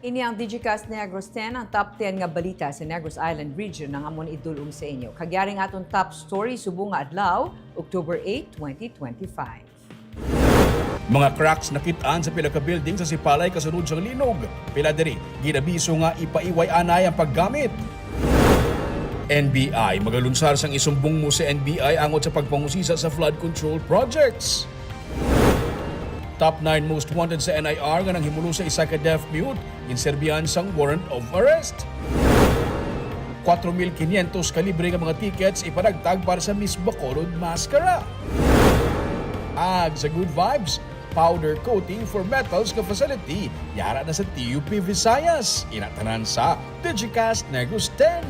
Ini ang Digicast Negros X, ang top 10 nga balita sa Negros Island region ng amon idulong sa inyo. Kagyaring atong top story subong nga adlaw, October 8, 2025. Mga cracks nakitaan sa pila ka building sa Sipalay kasunod sa linog. Pila diri ginabiso nga ipaiway anay ang paggamit. NBI magalunsar sang isumbong mo sa NBI angot sa pagpangusisa sa flood control projects. Top 9 most wanted sa NIR nga nanghimulo sa isa ka deaf mute inserbihan sang warrant of arrest. 4,500 kalibre nga mga tickets ipanagtag para sa Miss Bacolod Mascara. Ag sa good vibes, powder coating for metals nga facility yara na sa TUP Visayas. Inatanan sa Digicast Negros X.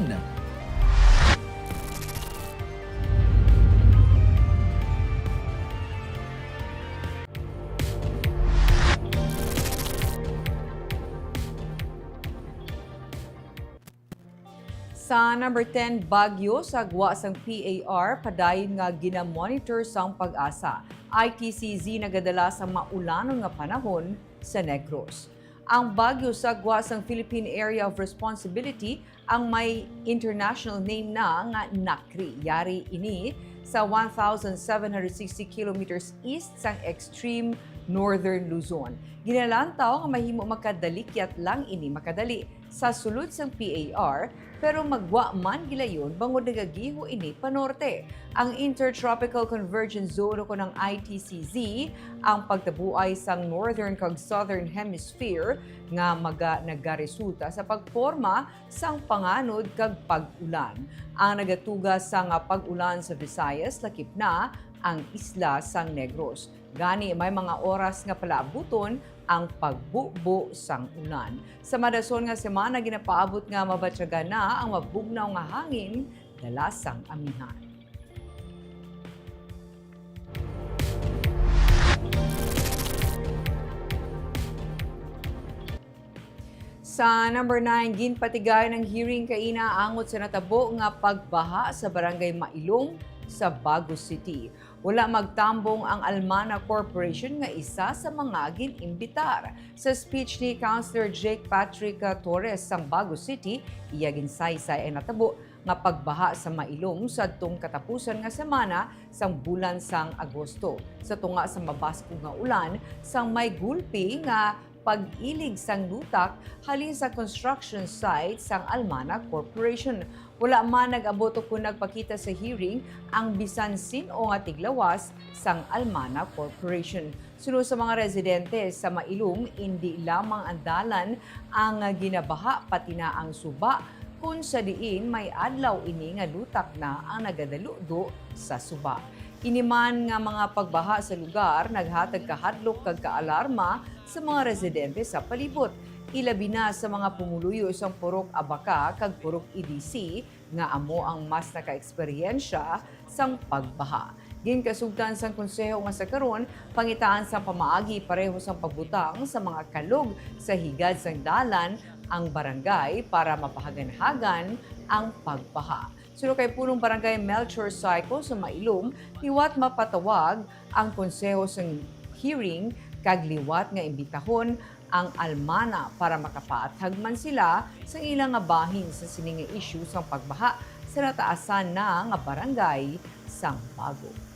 Sa number 10, Bagyo, sagwa sang PAR, padayon nga ginamonitor sang pag-asa. ITCZ nagadala sa maulanon nga panahon sa Negros. Ang Bagyo sagwa sang Philippine Area of Responsibility ang may international name na nga NACRI. Yari ini sa 1,760 kilometers east sang extreme northern Luzon. Ginalantaw nga mahimo makadalikyat lang ini makadali sa sulod sang PAR pero magwa man gilayon bangod nagagiho ini panorte. Ang Intertropical Convergence Zone ko ng ITCZ ang pagtabuay sang northern kag southern hemisphere nga nagaresulta sa pagporma sang panganod kag pag-ulan. Ang nagatuga sa nga pag-ulan sa Visayas lakip na ang isla sang Negros. Gani may mga oras nga palaabuton ang pagbubo sang ulan. Sa madason nga semana ginapaabot nga mabatyaga na ang mabugnaw nga hangin dala sang amihan. Sa number 9, ginpatigay ng hearing kaina angot sa natabo nga pagbaha sa barangay Mailong sa Bago City. Wala magtambong ang Almana Corporation nga isa sa mga ginimbitar. Sa speech ni Councilor Jake Patrick Torres sang Bago City, iya ginsaysay ay natabo nga pagbaha sa Mailong sa tung katapusan nga semana sang bulan sang Agosto. Sa tunga sa mabasko nga ulan sang may gulpi nga pag-ilig sang lutak halin sa construction site sang Almana Corporation. Wala man nag-abot kung nagpakita sa hearing ang bisan sino nga tiglawas sang Almana Corporation. Sunod sa mga residente sa Mailong, hindi lamang ang dalan ang ginabaha pati na ang suba kung sa diin may adlaw ini nga lutak na ang nagadaludo sa suba. Iniman nga mga pagbaha sa lugar, naghatag kahadlok kag kaalarma sa mga residente sa palibot. Ilabi na sa mga pumuluyo sa Purok Abaca kag Purok EDC nga amo ang mas naka-eksperyensya sang pagbaha. Ginkasugdan sang konseho nga sa karon, pangitaan sa pamaagi pareho sang pagbutang sa mga kalog sa higad sang dalan ang barangay para mapahagan-hagan ang pagbaha. Suno kay punong barangay Melchor Psycho sa Mailong, liwat mapatawag ang konseho sa hearing kag liwat nga imbitahon ang Almana para makapaathag man sila sa ilang nga bahin sa sining issue sang pagbaha sa nataasan na nga barangay sang Bago.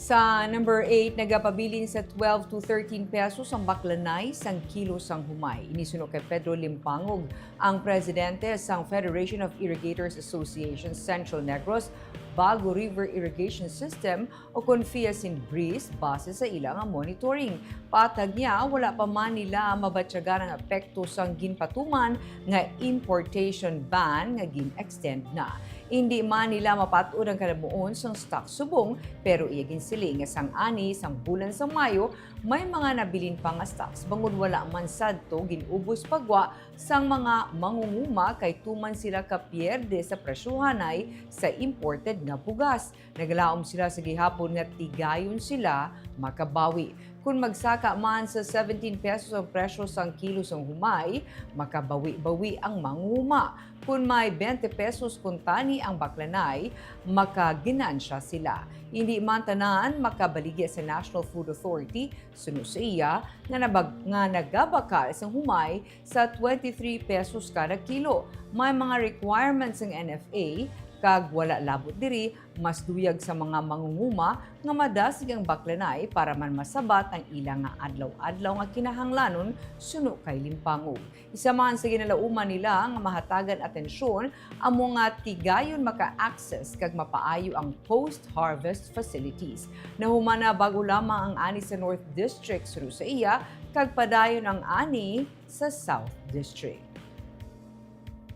Sa number 8, nagapabilin sa 12 to 13 pesos ang baklanay sang kilo sang humay. Inisuno kay Pedro Limpangog, ang presidente sang Federation of Irrigators Association Central Negros, Bago River Irrigation System o Confias in Breeze base sa ilang monitoring. Patag niya, wala pa man nila mabatyagan ang epekto sang ginpatuman nga importation ban nga gin-extend na. Hindi man nila mapatuod ang kalabuon sang stock subong, pero iyagin sila nga sang ani sang bulan sa Mayo, may mga nabilin pa nga stocks bangod wala man sadto ginubos pagwa sang mga mangunguma kay tuman sila kapierde sa presyuhanay sa imported nga bugas. Naglaom sila sa gihapon nga tigayon sila makabawi. Kung magsaka man sa 17 pesos ang presyo sang kilo sang humay, makabawi-bawi ang mangunguma. Kung may 20 pesos kuntani ang baklanay, makaginansya sila. Hindi man tanan makabaligya sa National Food Authority, suno sa iya, nga nagabakal sa humay sa 23 pesos kada kilo. May mga requirements ng NFA, kag wala labot diri, mas duyag sa mga mangunguma nga madasig ang baklanay para man masabat ang ilang nga adlaw-adlaw nga kinahanglanon suno kay limpangog. Isa man sa ginalauman nila nga mahatagan atensyon ang mga tigayon maka-access kag mapaayo ang post-harvest facilities. Nahumana bago lamang ang ani sa North District suno sa iya kag padayon ang ani sa South District.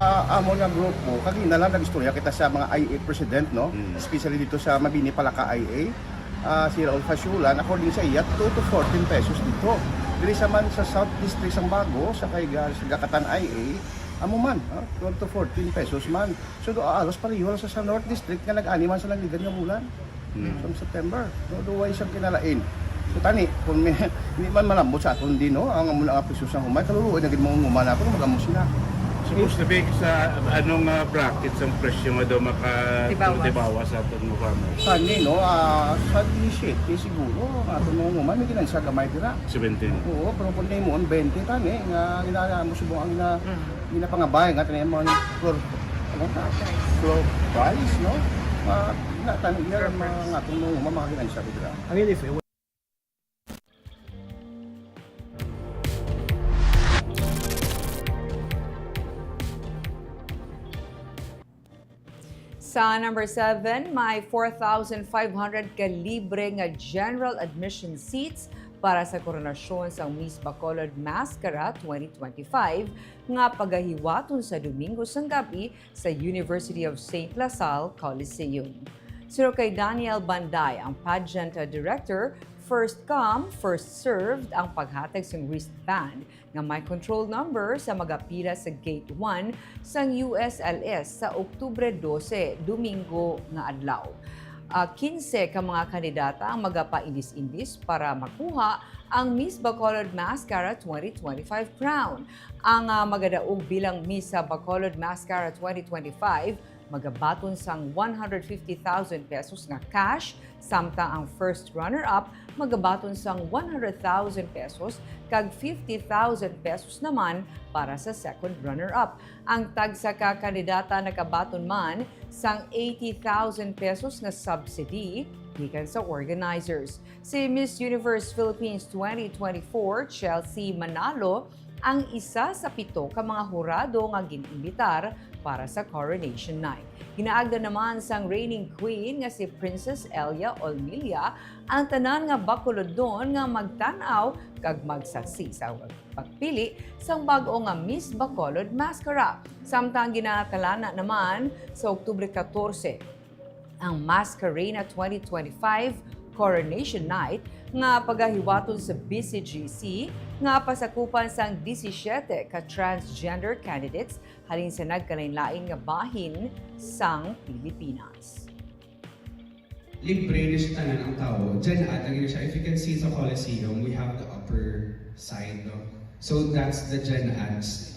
Amo nga grupo, kagina lang nag-istorya kita sa mga IA president, no? Especially dito sa Mabini Palaka IA. Si Raul Fasulan, according sa iya, 2 to 14 pesos dito. Dili sa man sa South District sang Bago, sa Gakatan IA, amo man, 12 to 14 pesos man. So alos pareho sa North District nga nag-ani man sa langigan nga bulan. From September. No, duway siyang kinalain. So tani, kung may, hindi man malambot sa aton din, no? Ang muna nga presyo sang humay, kaluluoy na gid mo ngumana ako, magamo sila. Supposed to be sa anong brackets ang presyo mo daw makatibawas sa ating mga farmers? Tani, no? Sa 17 siguro, aton mo ngumay, may ginansya gamay dira. 17. Oo, pero kung mo 20 tani, nga ginala mo subong ang ginapangabay, nga tani mo floor, ano ta? Floor price, no? Tani, yan ang aton mo ngumay, makaginansya dira. Sa number 7, may 4,500 kalibre nga general admission seats para sa koronasyon sa Miss Bacolod Mascara 2025 nga pagahiwaton sa Domingo sang gabi sa University of St. La Salle Coliseum. Sino kay Daniel Banday, ang pageant director, first come, first served ang paghatag sa wristband nga may control number sa magapila sa Gate 1 sang USLS sa Oktubre 12, Domingo nga adlaw. 15 ka mga kandidata ang magapa-indis-indis para makuha ang Miss Bacolod Mascara 2025 crown. Ang magadaog bilang Miss Bacolod Mascara 2025 magabaton sang 150,000 pesos nga cash, samtang ang first runner-up magabaton sang 100,000 pesos kag 50,000 pesos naman para sa second runner-up. Ang tagsa ka kandidata nakabaton man sang 80,000 pesos nga subsidy gikan sa organizers. Si Miss Universe Philippines 2024, Chelsea Manalo, ang isa sa 7 ka mga hurado nga ginimbitar para sa coronation night. Ginaagda naman sang reigning queen nga si Princess Elia Olmilia ang tanan nga Bacolodon nga magtanaw kag magsaksi sa pagpili sang bag-o nga Miss Bacolod Mascara. Samtang ginatalana naman sa Oktubre 14 ang Mascarena 2025 Coronation Night nga pagahiwaton sa BCGC nga pasakupan sang 17 ka transgender candidates halin sa nagkalain-lain nga bahin sang Pilipinas. Libre na tanan ang tao. Diyan lagi siya. If you can see sa Coliseum, we have the upper side. No? So that's the Gen Ads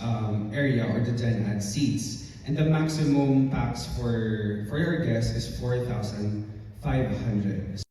area or the Gen Ads seats. And the maximum packs for your guests is 4,500.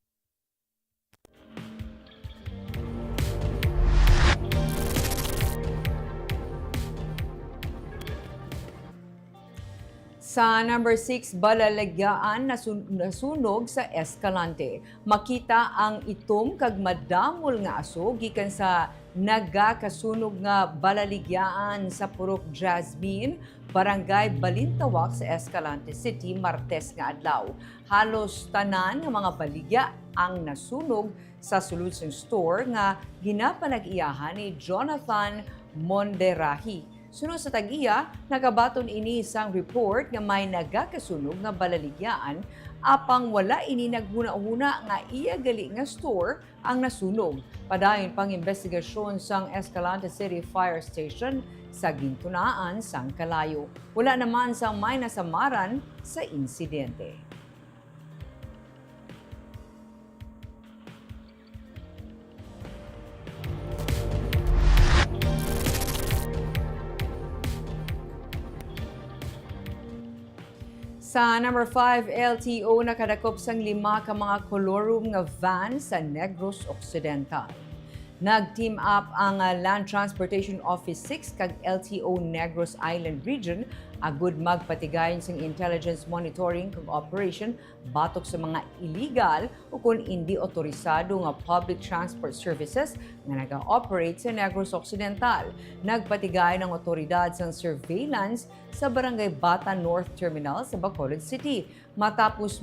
Sa number 6, balalagyaan nasunog sa Escalante. Makita ang itom kag madamol nga aso gikan sa nagakasunog nga balaligyaan sa Purok Jasmine, Barangay Balintawak sa Escalante City, Martes nga adlaw. Halos tanan nga mga baligya ang nasunog sa Solution Store nga ginapanag-iyahan ni Jonathan Monderahi. Sunod sa tag-iya, nagabaton ini isang report nga may nagakasunog nga balaligyan apang wala ini naghuna-huna nga iya gali nga store ang nasunog. Padayon pang investigasyon sang Escalante City Fire Station sa gintunaan sang Kalayo. Wala naman sang may nasamaran sa insidente. Sa number 5, LTO nakadakop sang 5 ka mga kolorum nga van sa Negros Occidental. Nag-team up ang Land Transportation Office 6 kag LTO Negros Island Region agud magpatigayon sang intelligence monitoring kag operation batok sa mga illegal o kung hindi otorisado nga public transport services nga naga-operate sa Negros Occidental. Nagpatigayon ang otoridad sang surveillance sa Barangay Bata North Terminal sa Bacolod City. Matapos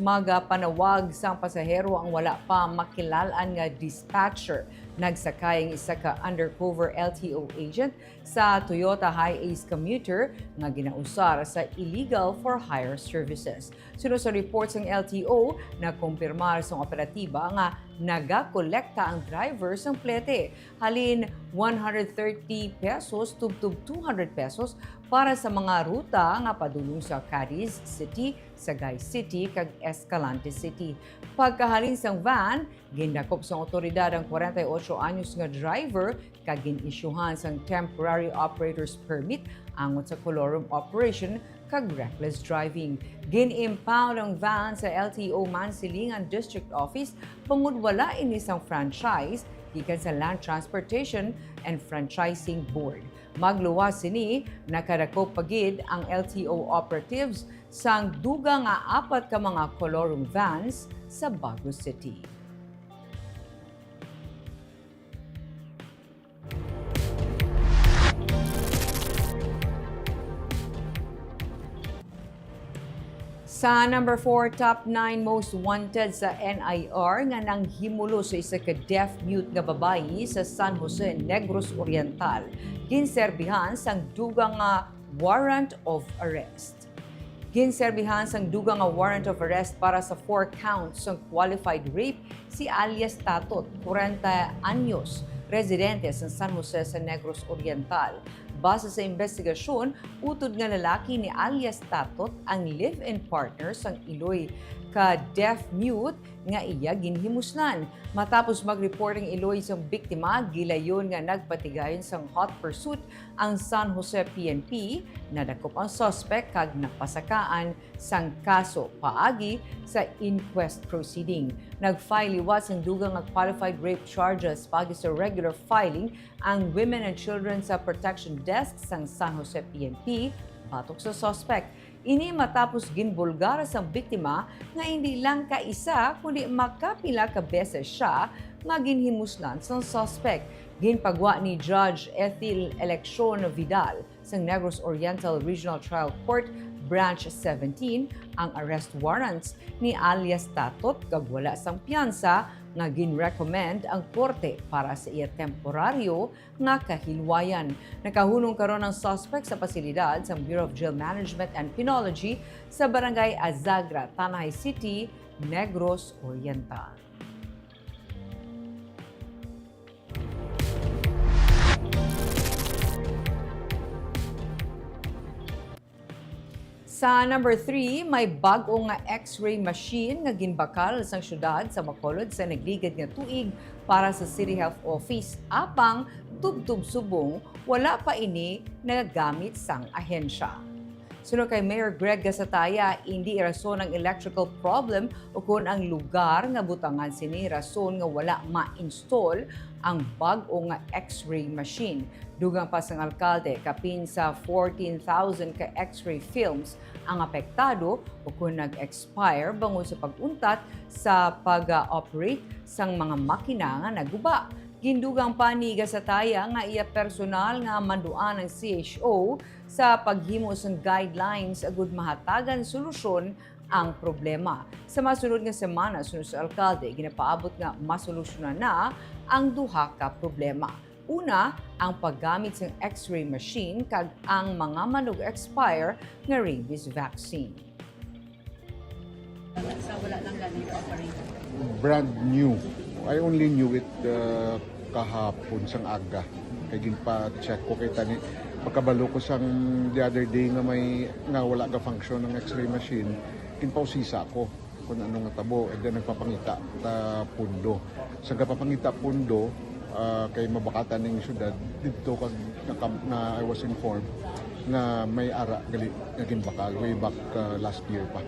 panawag sang pasahero ang wala pa makilalan nga dispatcher. Nagsakay ang isa ka undercover LTO agent sa Toyota Hi-Ace commuter nga ginausar sa illegal for hire services. Sunod sa reports ng LTO, nakumpirmar sa operatiba nga nagakolekta ang driver sang plete. Halin 130 pesos tubtub 200 pesos para sa mga ruta nga padulong sa Cadiz City, Sagay City kag Escalante City. Pagkahalin sang van, gindakop sang otoridad ang 48 anyos nga driver kag ginisyuhan sang temporary operator's permit angot sa colorum operation kag reckless driving. Gin-impound ang van sa LTO Mansilingan District Office bangod wala ini sang franchise gikan sa Land Transportation and Franchising Board. Magluwas sini nakadakop pagid ang LTO operatives sang duga nga 4 ka mga colorum vans sa Baguio City. Sa number 4, top 9 most wanted sa NIR nga nanghimulo sa isa ka deaf-mute nga babayi sa San Jose, Negros Oriental. Ginserbihan sang dugang nga warrant of arrest. Ginserbihan sang dugang nga warrant of arrest para sa 4 counts ng qualified rape si alias Tatot, 40 anyos, residente sa San Jose sa Negros Oriental. Base sa investigasyon, utod nga lalaki ni alias Tatot ang live-in partner sang Iloy ka deaf-mute nga iya ginhimuslan. Matapos mag-report ang Iloy sang biktima, gilayon nga nagpatigayon sang hot pursuit ang San Jose PNP, nadakop ang suspect kag napasakaan sang kaso paagi sa inquest proceeding. Nag-file liwas ang dugang nga qualified rape charges pagi sa regular filing ang Women and Children sa Protection Desk sang San Jose PNP batok sa suspect. Ini matapos ginbulgar sa biktima nga hindi lang kaisa kundi makapila ka beses siya nga ginhimuslan sa suspect. Ginpagwa ni Judge Ethel Eleccion Vidal sa Negros Oriental Regional Trial Court Branch 17 ang arrest warrants ni alias Tatot kag wala sang piyansa nga gin-recommend ang korte para sa iya temporaryo nga kahilwayan. Nakahunong karon ang suspect sa pasilidad sa Bureau of Jail Management and Penology sa Barangay Azagra, Tanay City, Negros Oriental. Sa number 3, may bag-o nga X-ray machine nga ginbakal sa syudad sa Bacolod sa nagligad nga tuig para sa City Health Office. Apang tubtub subong, wala pa ini nagagamit sang ahensya. Sunod kay Mayor Greg Gasataya, hindi rason ang electrical problem o kung ang lugar nga butangan sini rason nga wala ma-install ang bag-o nga X-ray machine. Dugang pa sang alkalde, kapin sa 14,000 ka X-ray films ang apektado o kung nag-expire bangon sa pag-untat sa pag-operate sang mga makina nga naguba. Gindugang pa ni Gasataya nga iya personal nga manduan ng CHO sa paghimo ng guidelines agud mahatagan solusyon ang problema. Sa masunod nga semana, sunod sa alkalde, ginapaabot nga masolusyonan na ang duha ka problema. Una, ang paggamit ng X-ray machine kag ang mga manug-expire nga rabies vaccine. Brand new. I only knew it kahapon sang aga. Kay ginpa-check ko kay tani pagkabalo ko sang the other day nga may nga wala ga function ng X-ray machine, ginpausisa ko kung ano nga tabo and then nagpapangita ta pundo. Sa gapapangita pundo kay mabakatan ning syudad dito kag na I was informed na may ara gali nga ginbakal way back last year pa.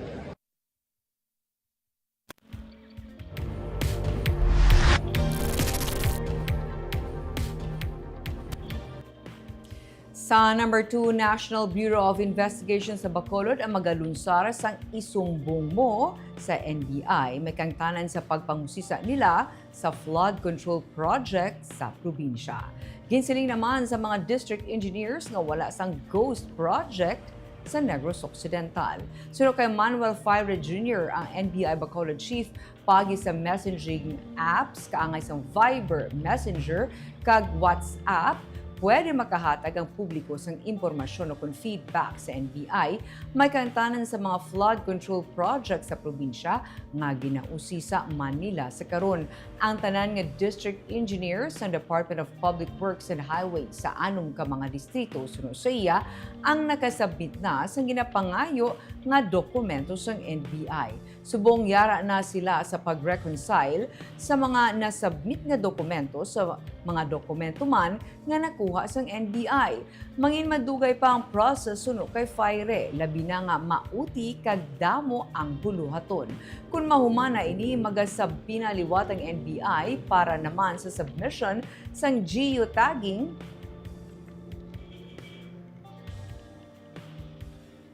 Sa number 2, National Bureau of Investigation sa Bacolod ang magalunsar sang isumbong mo sa NBI. May kangtanan sa pagpangusisa nila sa flood control project sa probinsya. Ginsiling naman sa mga district engineers na wala sang ghost project sa Negros Occidental. Sunod kay Manuel Fire Jr., ang NBI Bacolod Chief, pagi sa messaging apps, kaangay sa Viber Messenger, kag WhatsApp, pwede makahatag ang publiko sang impormasyon o kung feedback sa NBI, may kantanan sa mga flood control project sa probinsya nga ginausisa Manila sa karon. Ang tanan nga district engineers sa Department of Public Works and Highways sa anong ka mga distrito sunod sa iya ang nakasabit na sa ginapangayo nga dokumento sang NBI. Subong yara na sila sa pag-reconcile sa mga nasubmit nga dokumento sa mga dokumento man nga nakuha sang NBI. Mangin madugay pa ang process suno kay Fire, labi na nga mauti kag damo ang buluhaton. Kung mahumana ini magasabpi na liwat ang NBI para naman sa submission sang geotagging.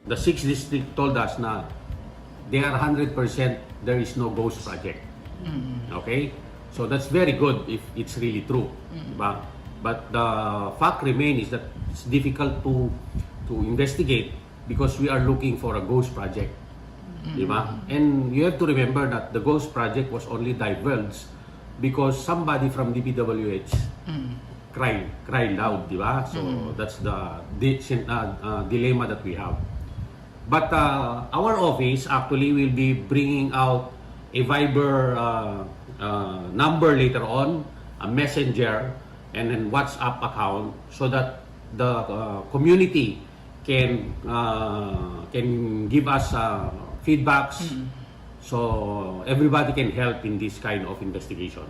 The 6th district told us na they are 100% there is no ghost project. Okay? So that's very good if it's really true. Diba? But the fact remains is that it's difficult to investigate because we are looking for a ghost project. Diba? And you have to remember that the ghost project was only divulged because somebody from DPWH cried loud. Diba? So that's the dilemma that we have. But our office actually will be bringing out a Viber number later on, a messenger, and then WhatsApp account so that the community can give us feedbacks so everybody can help in this kind of investigation.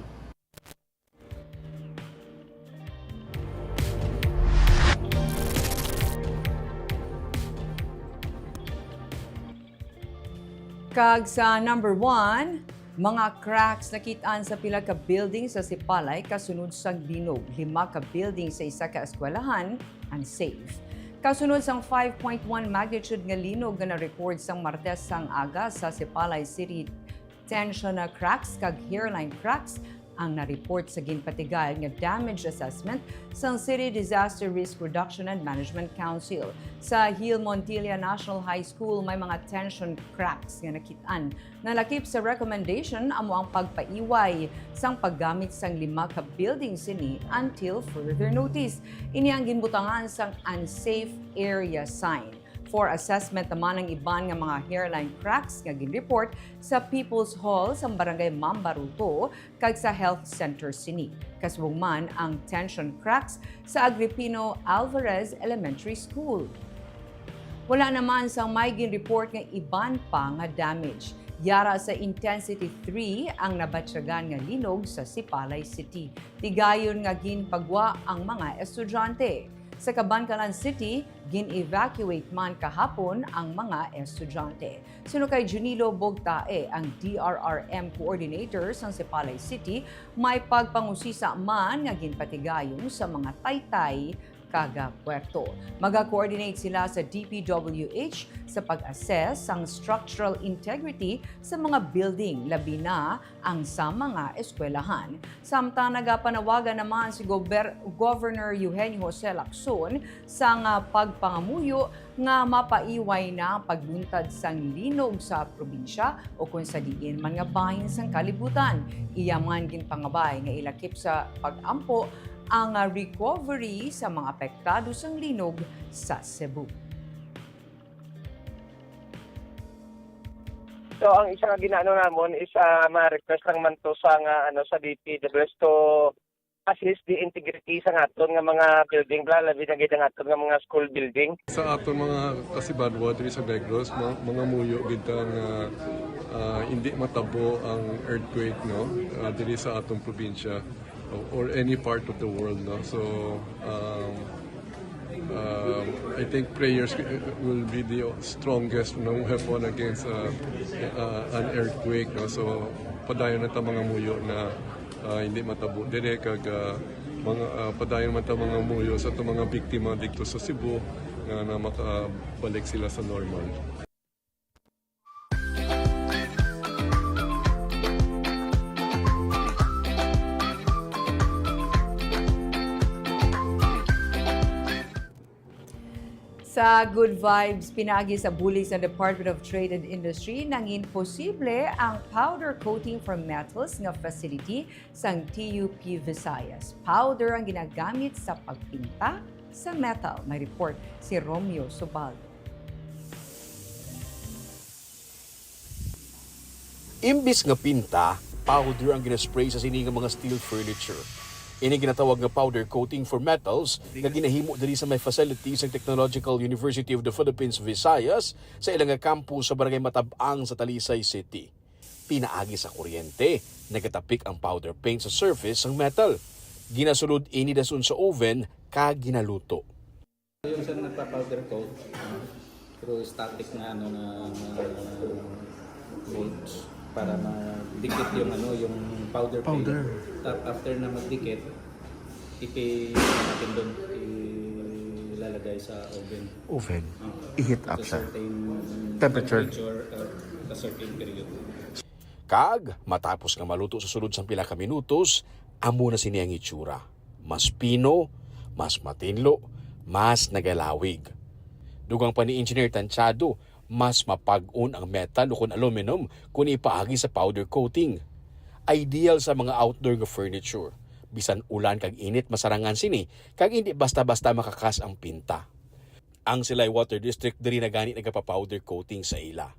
Kag sa number 1, mga cracks nakitaan sa pila ka building sa Sipalay kasunod sang linog. 5 ka building sa isa ka eskwelahan unsafe. Kasunod sang 5.1 magnitude nga linog nga na-record sang Martes sang aga sa Sipalay City, tension na cracks kag hairline cracks ang na-report sa ginpatigay nga damage assessment sa City Disaster Risk Reduction and Management Council. Sa Hill Montilla National High School, may mga tension cracks nga nakitaan. Nalakip sa recommendation amo ang pagpaiway sang paggamit sang 5 ka building sini until further notice. Ini ang ginbutangan sang unsafe area sign. For assessment naman ang iban nga mga hairline cracks nga ginreport sa People's Hall sa Barangay Mambaruto kag sa Health Center sini. Kasubong man ang tension cracks sa Agripino Alvarez Elementary School. Wala naman sang may ginreport nga iban pa nga damage. Yara sa Intensity 3 ang nabatsyagan nga linog sa Sipalay City. Tigayon nga ginpagwa ang mga estudyante. Sa Cabancalan City, gin-evacuate man kahapon ang mga estudyante. Sunod kay Junilo Bogtae, ang DRRM coordinator sa Sipalay City, may pagpangusisa man nga ginpatigayon sa mga taytay kaga puerto. Mag-coordinate sila sa DPWH sa pag-assess ang structural integrity sa mga building, labi na ang sa mga eskwelahan. Samtang nagapanawagan naman si Governor Eugenio Jose Lacson sa pagpangamuyo nga mapaiway na ang pagluntad sang linog sa probinsya o kung sa diin man nga bahin sang kalibutan. Iyaman ginpangabay nga ilakip sa pag-ampo ang recovery sa mga apektado sang linog sa Cebu. So ang isang ginano namon is ma-request lang man to sa sa DPWS to assist the integrity sa aton nga mga building, labi na gid ang aton nga mga school building. Sa aton mga kasibadwa diri sa Negros, mga muyo gid nga hindi matabo ang earthquake diri sa atong probinsya or any part of the world so I think prayers will be the strongest weapon against an earthquake so padayon na ta mga muyo na hindi matabo dire kag mga padayon man ta mga muyo sa mga biktima dito sa Cebu nga na makabalik sila sa normal. Sa Good Vibes, pinagi sa bulig sa Department of Trade and Industry nang imposible ang powder coating for metals nga facility sang TUP Visayas. Powder ang ginagamit sa pagpinta sa metal. May report si Romeo Subaldo. Imbis nga pinta, powder ang ginaspray sa sining mga steel furniture. Ini ginatawag nga powder coating for metals nga ginahimo diri sa may facilities ng Technological University of the Philippines, Visayas sa ilang campus sa Barangay Matabang sa Talisay City. Pinaagi sa kuryente, nagatapik ang powder paint sa surface ng metal. Ginasulod ini dasun sa oven kag ginaluto. Yung sa nagpa-powder coat, through static na bolts para madikit yung powder paint. After na magdikit, natin doon ilalagay sa oven. I-heat up sa siya. certain Temperature. a certain period. Kag matapos nga maluto sa sulod sang pila ka minutos, amo na sini ang itsura. Mas pino, mas matinlo, mas nagalawig. Dugang pa ni Engineer Tanchado, mas mapag-on ang metal o kung aluminum kung ipaagi sa powder coating. Ideal sa mga outdoor nga furniture. Bisan ulan kag init masarangan sini, kag hindi basta-basta makakas ang pinta. Ang Silay Water District diri na gani nagapa-powder coating sa ila.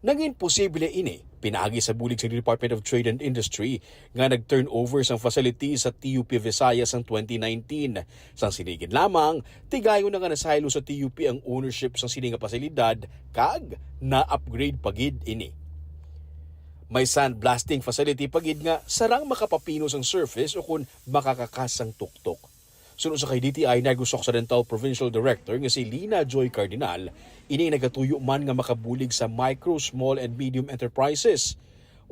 Naging posible ini, pinaagi sa bulig sa Department of Trade and Industry nga nag-turnover sang facility sa TUP Visayas ang 2019. Sang sinigid lamang, tigayon na nga nasaylo sa TUP ang ownership sang sining nga pasilidad kag na-upgrade pagid ini. May sandblasting facility pagid nga sarang makapapino sang surface o kung makakakas sang tuktok. Sunod sa kay DTI Negros Occidental Provincial Director nga si Lina Joy Cardinal, ini nagatuyo man nga makabulig sa micro, small and medium enterprises.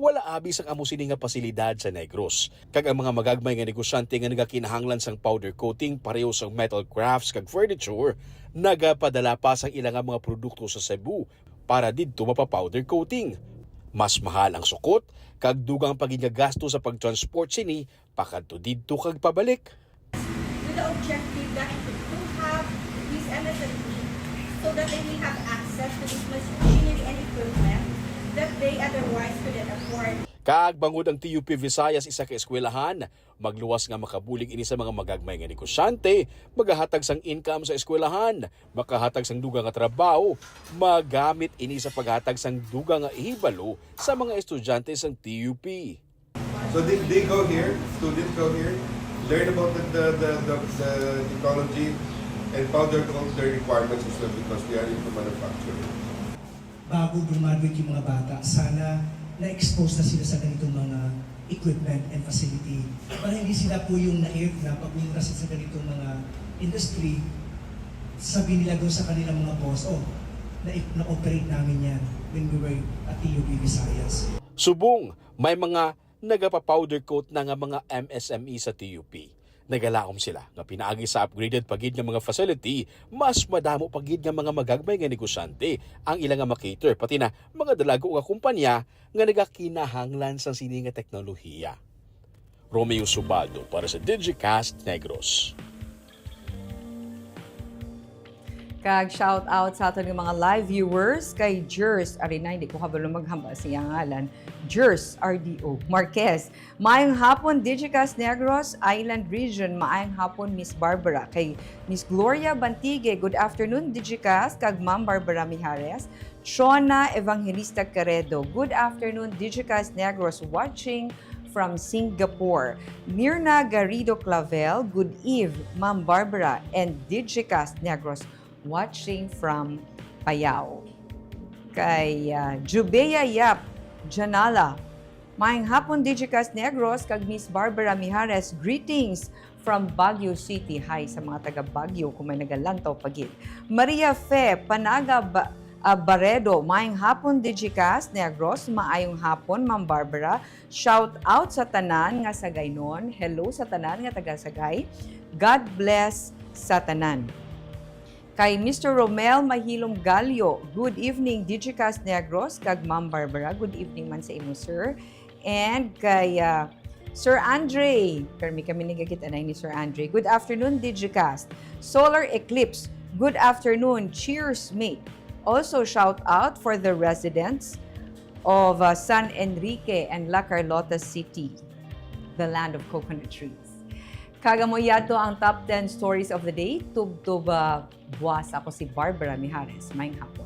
Wala abis ang amo sini nga pasilidad sa Negros. Kag ang mga magagmay nga negosyante nga nagakinahanglan sang powder coating pareho sang metal crafts kag furniture, nagapadala pa sang ilang mga produkto sa Cebu para didto mapa-powder coating. Mas mahal ang sukot kag dugang pagigagasto sa pagtransport sini pakadto didto kag pabalik. With the objective that to have these MSME so that they may have access to this machinery and equipment that they otherwise couldn't afford. Kag bangod ang TUP Visayas isa ka eskwelahan, magluwas nga makabulig ini sa mga magagmay nga negosyante, magahatag sang income sa eskwelahan, makahatag sang dugang nga trabaho, magamit ini sa paghatag sang dugang nga ihibalo sa mga estudyante sang TUP. So they go here, students go here, learn about the technology and powder coat their requirements as well because they are into manufacturing. Bago graduate yung mga bata, sana na-expose na sila sa ganitong mga equipment and facility para hindi sila po yung naive na pag-uwi sa ganitong mga industry, sabihin nila doon sa kanilang mga boss, na-operate namin yan when we were at TUP Visayas. Subong, may mga nagapa-powder coat na nga mga MSME sa TUP. Nagalaom sila nga pinaagi sa upgraded pagid nga mga facility, mas madamo pagid nga mga magagmay nga negosyante ang ilang nga makater pati na mga dalago nga kumpanya nga nagakinahanglan sa sini nga teknolohiya. Romeo Subaldo para sa Digicast Negros. Kag shout out sa aton ng mga live viewers kay Jers, arina hindi ko kabalo maghamba siya ngalan. Jers RDO Marquez. Maayong hapon Digicast Negros Island Region. Maayong hapon Miss Barbara kay Miss Gloria Bantige. Good afternoon Digicast kag Ma'am Barbara Mijares. Shona Evangelista Caredo. Good afternoon Digicast Negros watching from Singapore. Mirna Garrido Clavel. Good eve Ma'am Barbara and Digicast Negros watching from Payao. Kay Jubea Yap Janala. Maayong hapon Digicast Negros kag Miss Barbara Mijares. Greetings from Baguio City. Hi sa mga taga Baguio kung may nagalantaw pagid. Maria Fe Panaga Baredo. Maayong hapon Digicast Negros. Maayong hapon Ma'am Barbara. Shout out sa tanan nga Sagaynon. Hello sa tanan nga taga Sagay. God bless sa tanan. Kay Mr. Romel Mahilom Galio, good evening Digicast Negros, kag Ma'am Barbara, good evening man sa imo sir. And kay Sir Andre, kami nagagit anay ni Sir Andre, good afternoon Digicast. Solar Eclipse, good afternoon, cheers mate. Also shout out for the residents of San Enrique and La Carlota City, the land of coconut trees. Kagamoyato ang top 10 stories of the day. Tub-tub buwas ako si Barbara Mijares. Maayong hapon.